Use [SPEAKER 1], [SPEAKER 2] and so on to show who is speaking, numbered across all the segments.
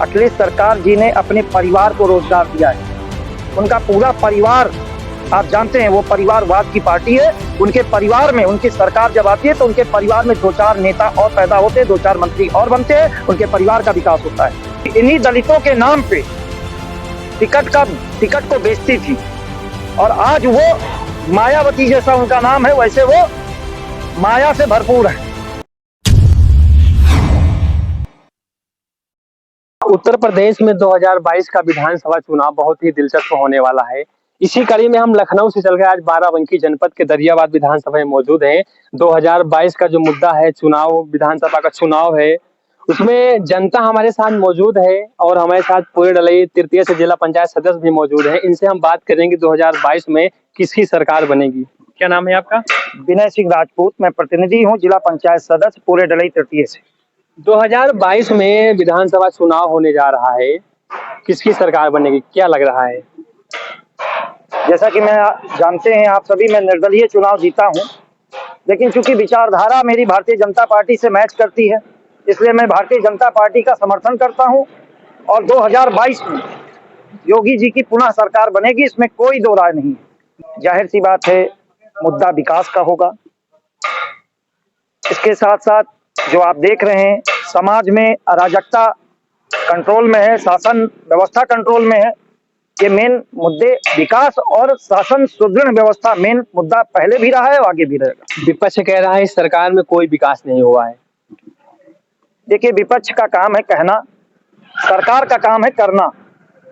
[SPEAKER 1] अखिलेश सरकार जी ने अपने परिवार को रोजगार दिया है। उनका पूरा परिवार, आप जानते हैं, वो परिवारवाद की पार्टी है। उनके परिवार में उनकी सरकार जब आती है तो उनके परिवार में 2-4 नेता और पैदा होते हैं, 2-4 मंत्री और बनते हैं, उनके परिवार का विकास होता है। इन्हीं दलितों के नाम पे टिकट को बेचती थी और आज वो मायावती जैसा उनका नाम है, वैसे वो माया से भरपूर है।
[SPEAKER 2] उत्तर प्रदेश में 2022 का विधानसभा चुनाव बहुत ही दिलचस्प होने वाला है। इसी कड़ी में हम लखनऊ से चल गए आज बाराबंकी जनपद के दरियाबाद विधानसभा में मौजूद हैं। 2022 का जो मुद्दा है, चुनाव, विधानसभा का चुनाव है, उसमें जनता हमारे साथ मौजूद है और हमारे साथ पूरे डलई तृतीय से जिला पंचायत सदस्य भी मौजूद है। इनसे हम बात करेंगे 2022 में किसकी सरकार बनेगी। क्या नाम है आपका?
[SPEAKER 1] विनय सिंह राजपूत, मैं प्रतिनिधि हूँ, जिला पंचायत सदस्य पूरे डलई तृतीय से।
[SPEAKER 2] 2022 में विधानसभा चुनाव होने जा रहा है, किसकी सरकार बनेगी, क्या लग रहा है?
[SPEAKER 1] जैसा कि मैं जानते हैं आप सभी, मैं निर्दलीय चुनाव जीता हूं, लेकिन चूंकि विचारधारा मेरी भारतीय जनता पार्टी से मैच करती है, इसलिए मैं भारतीय जनता पार्टी का समर्थन करता हूं और 2022 में योगी जी की पुनः सरकार बनेगी, इसमें कोई दो राय नहीं है। जाहिर सी बात है, मुद्दा विकास का होगा। इसके साथ साथ जो आप देख रहे हैं, समाज में अराजकता कंट्रोल में है, शासन व्यवस्था कंट्रोल में है। ये मेन मुद्दे, विकास और शासन सुदृढ़ व्यवस्था मेन मुद्दा पहले भी रहा है और आगे भी रहेगा।
[SPEAKER 2] विपक्ष कह रहा है इस सरकार में कोई विकास नहीं हुआ है।
[SPEAKER 1] देखिए, विपक्ष का काम है कहना, सरकार का काम है करना।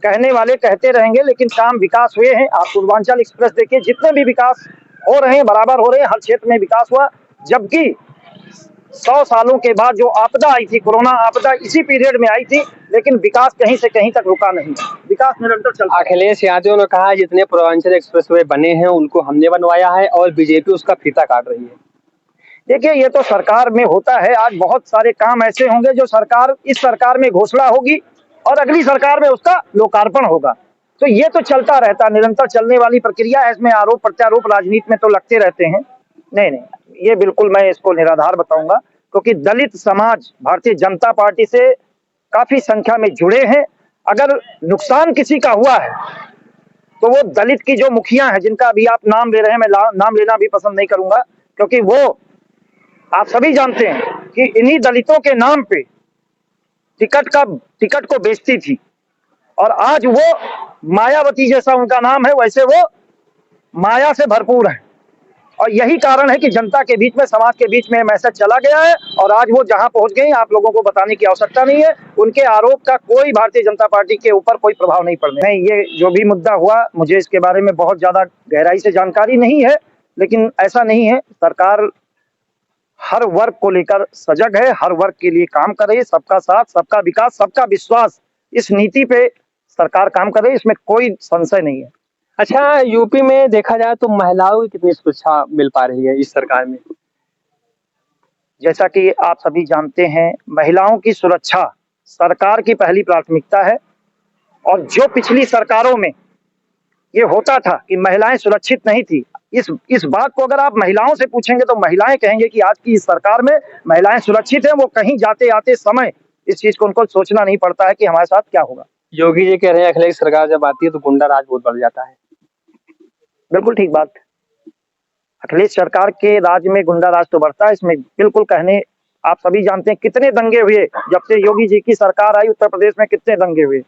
[SPEAKER 1] कहने वाले कहते रहेंगे, लेकिन काम विकास हुए हैं। आप पूर्वांचल एक्सप्रेस देखिए, जितने भी विकास हो रहे हैं बराबर हो रहे हैं, हर क्षेत्र में विकास हुआ। जबकि 100 सालों के बाद जो आपदा आई थी, कोरोना आपदा, इसी पीरियड में आई थी, लेकिन विकास कहीं से कहीं तक रुका नहीं, विकास निरंतर चलता है।
[SPEAKER 2] अखिलेश यादव ने कहा जितने पूर्वांचल एक्सप्रेसवे बने हैं उनको हमने बनवाया है और बीजेपी उसका फीता काट रही है।
[SPEAKER 1] देखिए, ये तो सरकार में होता है। आज बहुत सारे काम ऐसे होंगे जो इस सरकार में घोषणा होगी और अगली सरकार में उसका लोकार्पण होगा। तो ये तो चलता रहता, निरंतर चलने वाली प्रक्रिया है। इसमें आरोप प्रत्यारोप राजनीति में तो लगते रहते हैं। नहीं, ये बिल्कुल मैं इसको निराधार बताऊंगा, क्योंकि दलित समाज भारतीय जनता पार्टी से काफी संख्या में जुड़े हैं। अगर नुकसान किसी का हुआ है तो वो दलित की जो मुखिया है, जिनका अभी आप नाम ले रहे हैं, मैं नाम लेना भी पसंद नहीं करूंगा, क्योंकि वो आप सभी जानते हैं कि इन्हीं दलितों के नाम पे टिकट को बेचती थी और आज वो मायावती जैसा उनका नाम है, वैसे वो माया से भरपूर है। और यही कारण है कि जनता के बीच में, समाज के बीच में मैसेज चला गया है और आज वो जहां पहुंच गई, आप लोगों को बताने की आवश्यकता नहीं है। उनके आरोप का कोई भारतीय जनता पार्टी के ऊपर कोई प्रभाव नहीं पड़ने। नहीं, ये जो भी मुद्दा हुआ, मुझे इसके बारे में बहुत ज्यादा गहराई से जानकारी नहीं है, लेकिन ऐसा नहीं है, सरकार हर वर्ग को लेकर सजग है, हर वर्ग के लिए काम कर रही है। सबका साथ, सबका विकास, सबका विश्वास, इस नीति पे सरकार काम कर रही है, इसमें कोई संशय नहीं है।
[SPEAKER 2] अच्छा, यूपी में देखा जाए तो महिलाओं की कितनी सुरक्षा मिल पा रही है इस सरकार में?
[SPEAKER 1] जैसा कि आप सभी जानते हैं, महिलाओं की सुरक्षा सरकार की पहली प्राथमिकता है। और जो पिछली सरकारों में ये होता था कि महिलाएं सुरक्षित नहीं थी, इस बात को अगर आप महिलाओं से पूछेंगे तो महिलाएं कहेंगे कि आज की इस सरकार में महिलाएं सुरक्षित हैं। वो कहीं जाते आते समय इस चीज को उनको सोचना नहीं पड़ता है कि हमारे साथ क्या होगा।
[SPEAKER 2] योगी जी कह रहे हैं अखिलेश सरकार जब आती है तो गुंडा राज बहुत बढ़ जाता है।
[SPEAKER 1] बिल्कुल ठीक बात। अखिलेश सरकार के राज में गुंडा राज तो बढ़ता है, इसमें बिल्कुल कहने, आप सभी जानते हैं कितने दंगे हुए जब से योगी जी की सरकार आई, उत्तर प्रदेश में कितने दंगे हुए।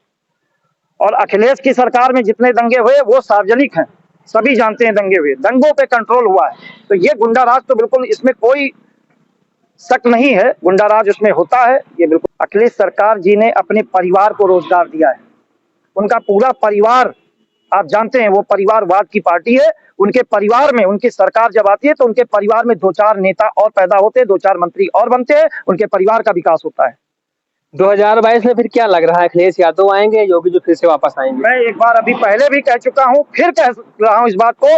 [SPEAKER 1] और अखिलेश की सरकार में जितने दंगे हुए वो सार्वजनिक हैं, सभी जानते हैं दंगे हुए, दंगों पे कंट्रोल हुआ है। तो ये गुंडा राज तो बिल्कुल, इसमें कोई शक नहीं है, गुंडा राज उसमें होता है, ये बिल्कुल। अखिलेश सरकार जी ने अपने परिवार को रोजगार दिया है। उनका पूरा परिवार, आप जानते हैं, वो परिवारवाद की पार्टी है। उनके परिवार में उनकी सरकार जब आती है तो उनके परिवार में 2-4 नेता और पैदा होते हैं, 2-4 मंत्री और बनते हैं, उनके परिवार का विकास होता है।
[SPEAKER 2] 2022 में फिर क्या लग रहा है, अखिलेश यादव आएंगे, योगी जी फिर से वापस आएंगे?
[SPEAKER 1] मैं एक बार अभी पहले भी कह चुका हूं, फिर कह रहा हूं इस बात को।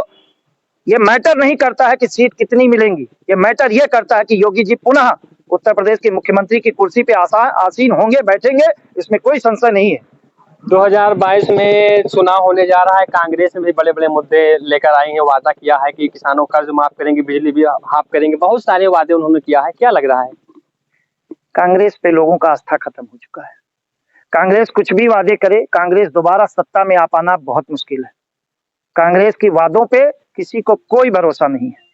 [SPEAKER 1] ये मैटर नहीं करता है कि सीट कितनी मिलेंगी, ये मैटर ये करता है कि योगी जी पुनः उत्तर प्रदेश के मुख्यमंत्री की कुर्सी पे आसीन होंगे, बैठेंगे, इसमें कोई संशय नहीं है।
[SPEAKER 2] 2022 में चुनाव होने जा रहा है, कांग्रेस ने भी बड़े बड़े मुद्दे लेकर आई है, वादा किया है कि किसानों कर्ज माफ करेंगे, बिजली भी हाफ करेंगे, बहुत सारे वादे उन्होंने किया है। क्या लग रहा है?
[SPEAKER 1] कांग्रेस पे लोगों का आस्था खत्म हो चुका है। कांग्रेस कुछ भी वादे करे, कांग्रेस दोबारा सत्ता में आ पाना बहुत मुश्किल है। कांग्रेस के वादों पे किसी को कोई भरोसा नहीं है।